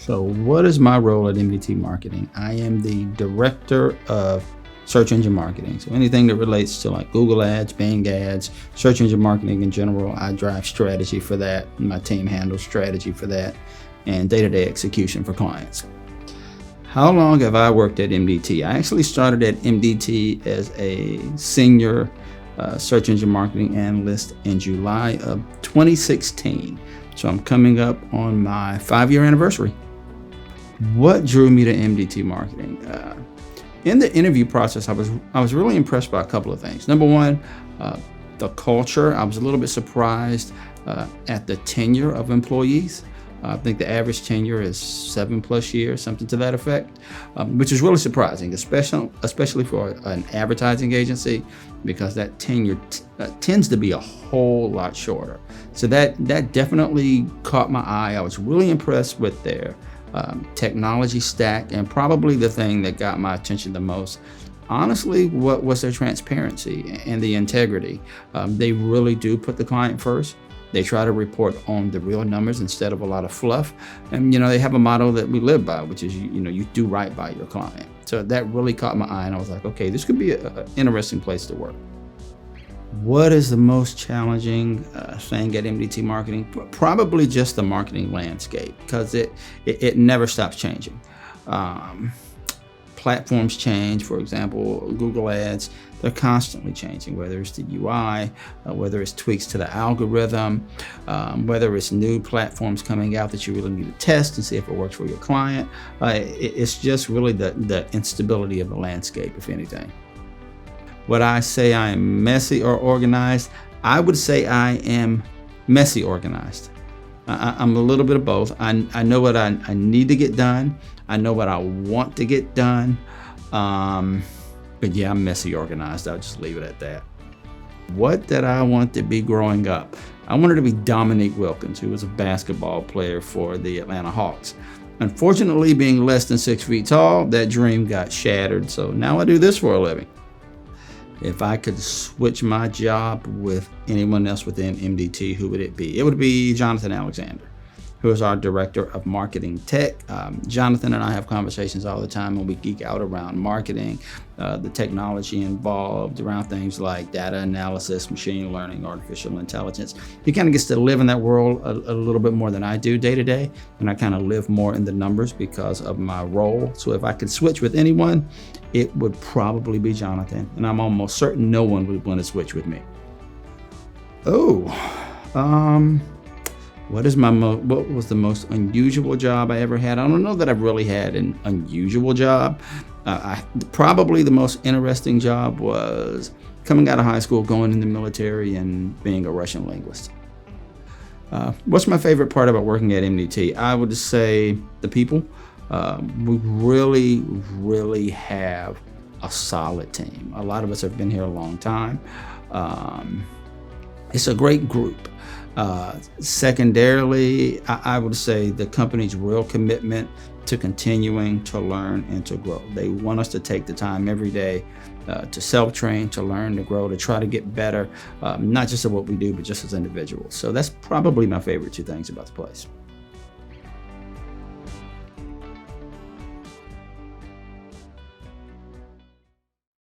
So, what is my role at MDT Marketing? I am the director of search engine marketing. So, anything that relates to like Google ads, Bing ads, search engine marketing in general, I drive strategy for that. My team handles strategy for that and day-to-day execution for clients. How long have I worked at MDT? I actually started at MDT as a senior search engine marketing analyst in July of 2016. So I'm coming up on my 5-year anniversary. What drew me to MDT Marketing? In the interview process, I was really impressed by a couple of things. Number one, the culture. I was a little bit surprised at the tenure of employees. I think the average tenure is 7+ years, something to that effect, which is really surprising, especially for an advertising agency, because that tenure tends to be a whole lot shorter. So that definitely caught my eye. I was really impressed with their technology stack, and probably the thing that got my attention the most, honestly, what was their transparency and the integrity. They really do put the client first. They try to report on the real numbers instead of a lot of fluff. And, they have a motto that we live by, which is, you do right by your client. So that really caught my eye, and I was like, okay, this could be an interesting place to work. What is the most challenging thing at MDT Marketing? Probably just the marketing landscape, because it never stops changing. Platforms change. For example, Google Ads, they're constantly changing, whether it's the UI, whether it's tweaks to the algorithm, whether it's new platforms coming out that you really need to test and see if it works for your client. It's just really the instability of the landscape, if anything. Would I say I am messy or organized? I would say I am messy organized. I'm a little bit of both. I know what I need to get done. I know what I want to get done. But yeah, I'm messy organized. I'll just leave it at that. What did I want to be growing up? I wanted to be Dominique Wilkins, who was a basketball player for the Atlanta Hawks. Unfortunately, being less than 6 feet tall, that dream got shattered. So now I do this for a living. If I could switch my job with anyone else within MDT, who would it be? It would be Jonathan Alexander, who is our director of marketing tech. Jonathan and I have conversations all the time, and we geek out around marketing, the technology involved around things like data analysis, machine learning, artificial intelligence. He kind of gets to live in that world a little bit more than I do day to day, and I kind of live more in the numbers because of my role. So if I could switch with anyone, it would probably be Jonathan, and I'm almost certain no one would want to switch with me. What was the most unusual job I ever had? I don't know that I've really had an unusual job. Probably the most interesting job was coming out of high school, going in the military, and being a Russian linguist. What's my favorite part about working at MDT? I would say the people. We really, really have a solid team. A lot of us have been here a long time. It's a great group. Secondarily, I would say the company's real commitment to continuing to learn and to grow. They want us to take the time every day to self-train, to learn, to grow, to try to get better, not just at what we do, but just as individuals. So that's probably my favorite 2 things about the place.